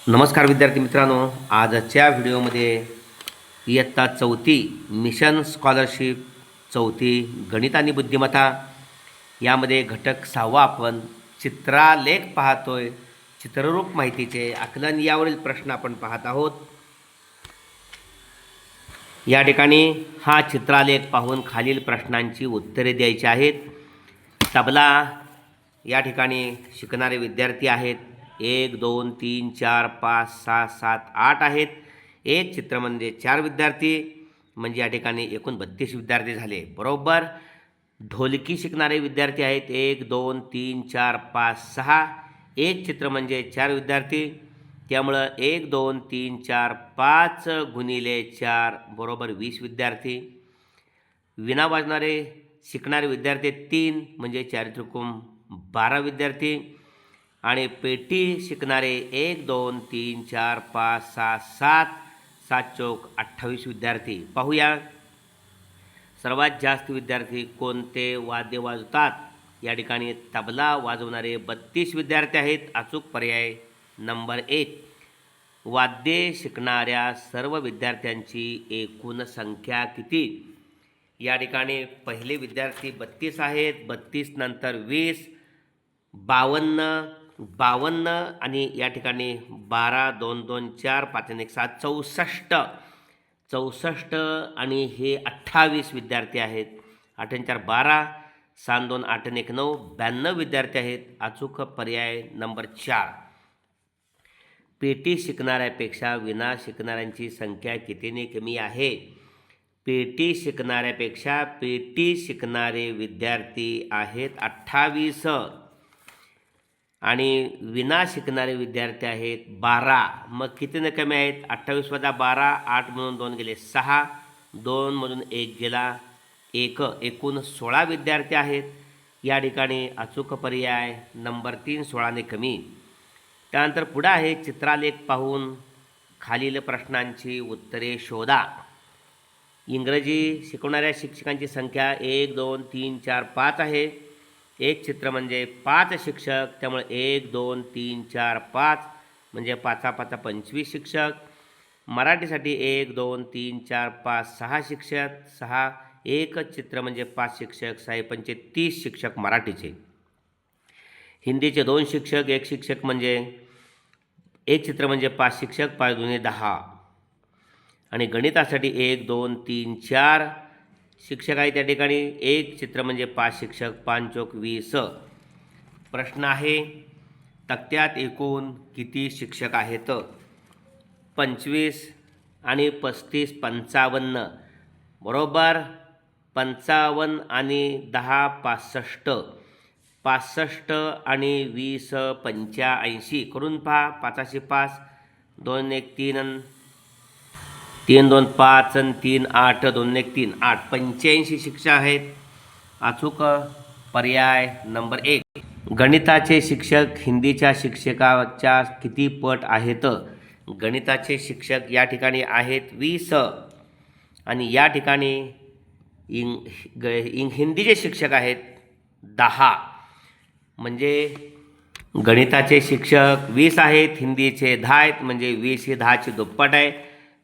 नमस्कार विद्यार्थी मित्रांनो, आजच्या व्हिडिओमध्ये इयत्ता चौथी मिशन स्कॉलरशिप चौथी गणित आणि बुद्धिमत्ता यामध्ये घटक 6वा आपण चित्रालेख पाहतोय. चित्ररूप माहितीचे आकलन यावरील प्रश्न आपण पाहत आहोत. या ठिकाणी हा चित्रालेख पाहून खालील प्रश्नांची उत्तरे द्यायची आहेत. तबला या ठिकाणी शिकणारे विद्यार्थी आहेत 1 2 3 4 5 6 7 8 आहेत. एक चित्र म्हणजे 4 विद्यार्थी, म्हणजे या ठिकाणी एकूण 32 विद्यार्थी झाले. बरोबर. ढोलकी शिकणारे विद्यार्थी आहेत 1 2 3 4 5 6. एक चित्र म्हणजे 4 विद्यार्थी, त्यामुळं 1 2 3 4 5 गुणिले 4 बरोबर 20 विद्यार्थी. विणा वाजणारे शिकणारे विद्यार्थी 3 म्हणजे 4 त्रिकोण 12 विद्यार्थी. आणि पेटी शिकणारे 1 2 3 4 5 6 7 7 चौक 28 विद्यार्थी. पाहूया सर्वात जास्त विद्यार्थी कोणते वाद्य वाजवतात. या ठिकाणी तबला वाजवणारे 32 विद्यार्थी आहेत. अचूक पर्याय नंबर 1. वाद्ये शिकणाऱ्या सर्व विद्यार्थ्यांची एकूण संख्या किती. या ठिकाणी पहिले विद्यार्थी 32 आहेत. 32 नंतर 20 52 आणि या ठिकाणी 12 2 2 4 5 1 7 64 आणि हे 28 विद्यार्थी आहेत. 8 4 12 7 2 8 1 9 92 विद्यार्थी आहेत. अचूक पर्याय नंबर 4. पेटी शिकणाऱ्यापेक्षा विना शिकणाऱ्यांची संख्या कितीने कमी आहे. पेटी शिकणाऱ्यापेक्षा पेटी शिकणारे विद्यार्थी आहेत 28 आणि विना शिकणारे विद्यार्थी आहेत 12. मग कितीने कमी आहेत. 28 + 12 8 म्हणून 2 गेले 6, 2 मधून 1 गेला 1, एकूण 16 विद्यार्थी आहेत. या ठिकाणी अचूक पर्याय नंबर 3 16ने कमी. त्यानंतर पुढे आहे चित्रालेख पाहून खालील प्रश्नांची उत्तरे शोधा. इंग्रजी शिकवणाऱ्या शिक्षकांची संख्या 1 2 3 4 5 आहे. एक चित्र म्हणजे 5 शिक्षक, त्यामुळे 1 2 3 4 5 म्हणजे 5 5 25 शिक्षक. मराठीसाठी 1 2 3 4 5 6 शिक्षक, 6. एक चित्र म्हणजे 5 शिक्षक, 6 5 30 शिक्षक मराठीचे. हिंदीचे 2 शिक्षक, 1 शिक्षक म्हणजे एक चित्र म्हणजे 5 शिक्षक, 5 2 10. आणि गणितासाठी 1 2 3 4 शिक्षक आहे. त्या ठिकाणी एक चित्र म्हणजे 5 शिक्षक, 5 चौक 20. प्रश्न आहे तक्त्यात एकूण किती शिक्षक आहेत. 25 आणि 35 55 बरोबर. 55 आणि 10 65, 65 आणि 20 85 करून पहा. 5 5 2 1 3 3 2 5 आणि 3 8 2 1 3 8 85 शिक्षक आहेत. अचूक पर्याय नंबर 1. गणिताचे शिक्षक हिंदीच्या शिक्षकाच्या किती पट आहेत. गणिताचे शिक्षक या ठिकाणी आहेत 20 आणि या ठिकाणी हिंदीचे शिक्षक आहेत 10. म्हणजे गणिताचे शिक्षक 20 आहेत, हिंदीचे 10 आहेत, म्हणजे 20 ही 10ची दुप्पट आहे.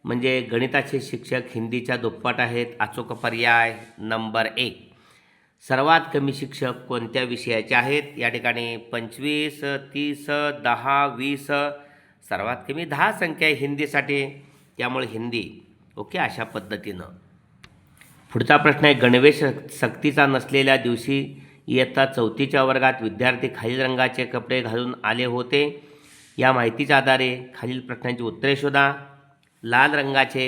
म्हणजे गणिताचे शिक्षक हिंदीच्या दुप्पट आहेत. अचूक पर्याय नंबर 1. सर्वात कमी शिक्षक कोणत्या विषयाचे आहेत. या ठिकाणी 25 30 10 20. सर्वात कमी 10 संख्या आहे हिंदीसाठी, त्यामुळे हिंदी. ओके, अशा पद्धतीनं. पुढचा प्रश्न आहे गणवेश सक्तीचा नसलेल्या दिवशी इयत्ता चौथीच्या वर्गात विद्यार्थी खालील रंगाचे कपडे घालून आले होते. या माहितीच्या आधारे खालील प्रश्नांची उत्तरे शोधा. लाल रंगाचे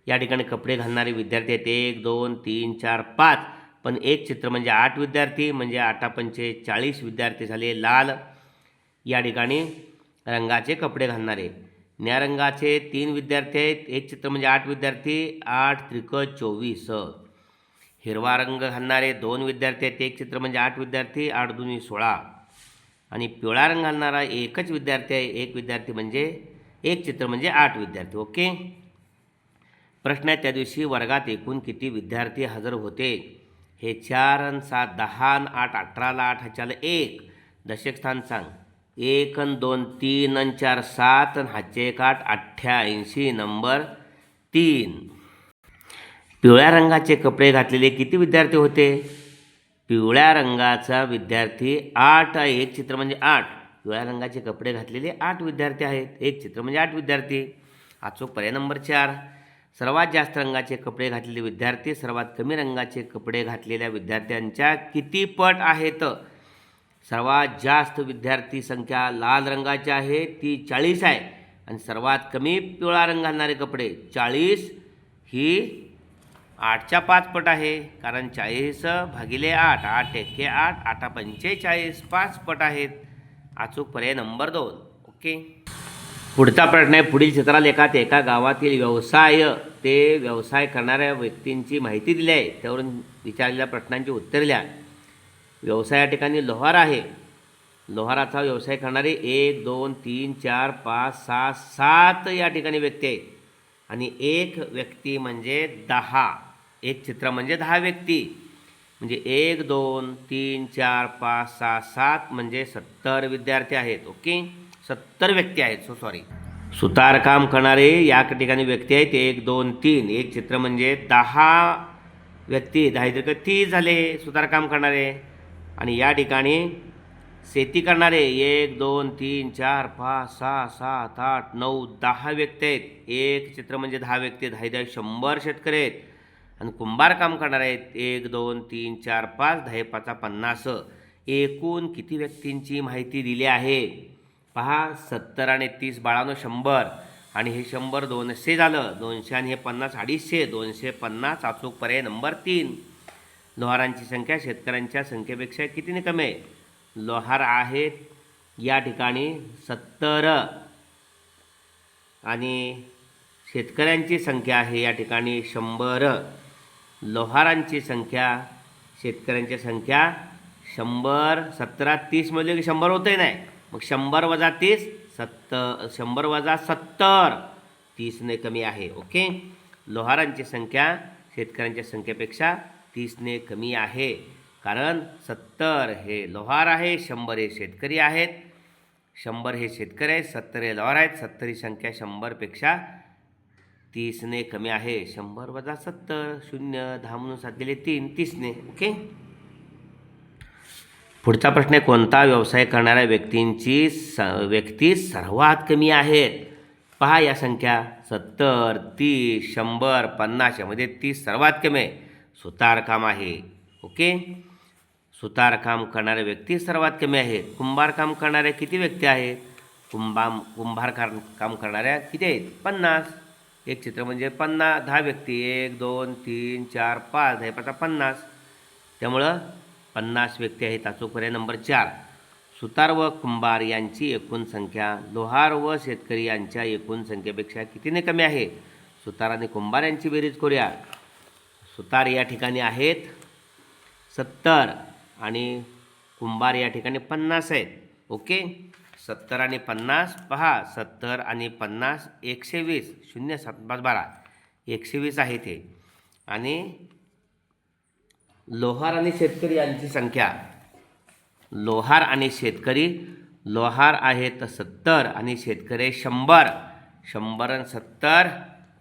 या ठिकाणी कपडे घालणारे विद्यार्थी आहेत 1 2 3 4 5, पण एक चित्र म्हणजे 8 विद्यार्थी, म्हणजे 8 5 40 विद्यार्थी झाले लाल या ठिकाणी रंगाचे कपडे घालणारे. निळ्या रंगाचे 3 विद्यार्थी आहेत. एक चित्र म्हणजे 8 विद्यार्थी, 8 त्रिक 24. हिरवा रंग घालणारे 2 विद्यार्थी आहेत. एक चित्र म्हणजे 8 विद्यार्थी, 8 2 16. आणि पिवळा रंग घालणारा एकच विद्यार्थी आहे. एक विद्यार्थी म्हणजे एक चित्र म्हणजे 8 विद्यार्थी. ओके. प्रश्न आहे त्या दिवशी वर्गात एकूण किती विद्यार्थी हजर होते. हे 4 आणि 7 10 आणि 8 18 ला 8 ह्याच्याला 1 दशक स्थान सांग. 1 आणि 2 3 आणि 4 7 आणि हातचे एक 8 88 नंबर 3. पिवळ्या रंगाचे कपडे घातलेले किती विद्यार्थी होते? पिवळ्या रंगाचा विद्यार्थी 8 आहे. एक चित्र म्हणजे 8. पिवळ्या रंगाचे कपडे घातलेले 8 विद्यार्थी आहेत. एक चित्र म्हणजे 8 विद्यार्थी. अचूक पर्याय नंबर 4. सर्वात जास्त रंगाचे कपडे घातलेले विद्यार्थी सर्वात कमी रंगाचे कपडे घातलेल्या विद्यार्थ्यांच्या किती पट आहेत? सर्वात जास्त विद्यार्थी संख्या लाल रंगाची आहे, ती 40 आहे. आणि सर्वात कमी पिवळा रंग घालणारे कपडे 40 ही 8च्या 5 पट आहे. कारण 40 भागिले 8 8 एके 8 8 45 5 पट आहेत. अचूक पर्याय नंबर 2. ओके. पुढचा प्रश्न आहे. पुढील चित्रलेखात एका गावातील व्यवसाय करणाऱ्या व्यक्तींची माहिती दिली आहे. त्यावरून विचारलेल्या प्रश्नांची उत्तरे लिहा. व्यवसाय या ठिकाणी लोहार आहे. लोहाराचा व्यवसाय करणारे 1 2 3 4 5 6 7 या ठिकाणी व्यक्ती आहेत. आणि एक व्यक्ती म्हणजे 10. एक चित्र म्हणजे 10 व्यक्ती. म्हणजे 1 2 3 4 5 6 7 म्हणजे 70 विद्यार्थी आहेत. ओके. 70 व्यक्ती आहेत. सॉरी. सुतारकाम करणारे या ठिकाणी व्यक्ती आहेत 1 2 3. एक चित्र म्हणजे 10 व्यक्ती. 10 30 झाले सुतारकाम करणारे. आणि या ठिकाणी शेती करणारे 1 2 3 4 5 6 7 8 9 10 व्यक्ती आहेत. एक चित्र म्हणजे 10 व्यक्ती. 10 100 शेतकरी आहेत. आणि कुंभार काम करणारे आहेत 1 2 3 4 5 10 5 50. एकूण किती व्यक्तींची माहिती दिली आहे? पहा, 70 आणि 30 बाळांनो 100. आणि हे 100 200 झालं. 200 आणि हे 50 250. 250 अचूक पर्याय नंबर 3. लोहारांची संख्या शेतकऱ्यांच्या संख्येपेक्षा कितीने कमी आहे? लोहार आहेत या ठिकाणी 70 आणि शेतकऱ्यांची संख्या आहे या ठिकाणी 100. लोहारांची संख्या शेतकऱ्यांची संख्या 100. 17 30 म्हणजे 100 होते नाही. मग 100 वजा 30 70. 100 वजा 70 30ने कमी आहे. ओके. लोहारांची संख्या शेतकऱ्यांच्या संख्येपेक्षा 30ने कमी आहे. कारण 70 हे लोहार आहे, 100 हे शेतकरी आहेत. 100 हे शेतकरी आहेत, 70 हे लोहार आहेत. 70 ही संख्या 100पेक्षा 30ने कमी आहे. 100 वजा 70 0 10 म्हणून 7 गेले 3 30ने. ओके. पुढचा प्रश्न आहे. कोणता व्यवसाय करणाऱ्या व्यक्ती सर्वात कमी आहेत? पहा या संख्या 70 30 100 50 यामध्ये 30 सर्वात कमी आहे. सुतारकाम आहे. ओके. सुतारकाम करणारे व्यक्ती सर्वात कमी आहेत. कुंभारकाम करणाऱ्या किती व्यक्ती आहेत? कुंभार काम करणाऱ्या किती आहेत? 50. एक चित्र म्हणजे 10 व्यक्ती. 1 2 3 4 5 10 5 50. त्यामुळं 50 व्यक्ती आहेत. अचूक पर्याय नंबर 4. सुतार व कुंभार यांची एकूण संख्या लोहार व शेतकरी यांच्या एकूण संख्येपेक्षा कितीने कमी आहे? सुतार आणि कुंभार यांची बेरीज करूया. सुतार या ठिकाणी आहेत 70 आणि कुंभार या ठिकाणी 50 आहेत. ओके. 70 आणि 50. पहा, 70 आणि 50 120. 0 7 5 12 120 आहे ते. आणि लोहार आणि शेतकरी यांची संख्या लोहार आणि शेतकरी लोहार आहेत 70 आणि शेतकरी 100. 100 आणि 70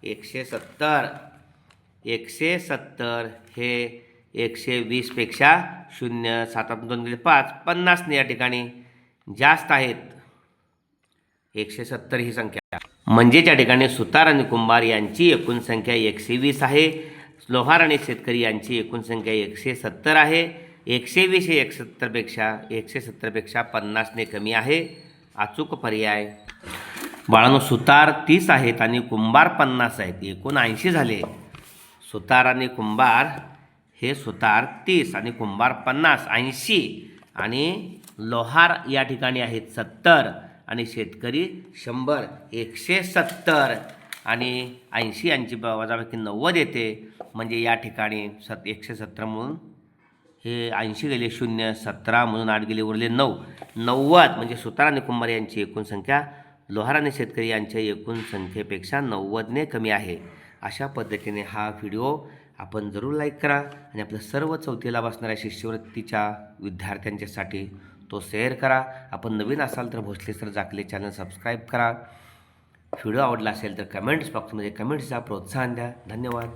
170. 170 हे 120पेक्षा 0 7 2 गेले 5 50ने या ठिकाणी जास्त आहेत. 170 ही संख्या म्हणजे त्या ठिकाणी सुतार आणि कुंभार यांची एकूण संख्या 120 आहे. लोहार आणि शेतकरी यांची एकूण संख्या 170 आहे. 120 हे 170पेक्षा 50ने कमी आहे. अचूक पर्याय. बाळांनो, सुतार 30 आहेत आणि कुंभार 50 आहेत. एकूण 80 झाले. सुतार आणि कुंभार हे सुतार 30 आणि कुंभार 50 80. आणि लोहार या ठिकाणी आहेत 70 आणि शेतकरी 100 170. आणि 80 यांची वजाबाकी 90 येते. म्हणजे या ठिकाणी 170 म्हणून हे 80 गेले 0 17 म्हणून 8 गेले उरले 9 90. म्हणजे सुतार आणि कुंभार यांची एकूण संख्या लोहार आणि शेतकरी यांच्या एकूण संख्येपेक्षा 90ने कमी आहे. अशा पद्धतीने हा व्हिडिओ आपण जरूर लाईक करा आणि आपल्या सर्व चौथीला बसणाऱ्या शिष्यवृत्तीच्या विद्यार्थ्यांच्यासाठी तो शेअर करा. आपण नवीन असाल तर भोसले सर जाकले चॅनल सबस्क्राईब करा. व्हिडिओ आवडला असेल तर कमेंट्स बॉक्समध्ये कमेंट्सचा प्रोत्साहन द्या. धन्यवाद.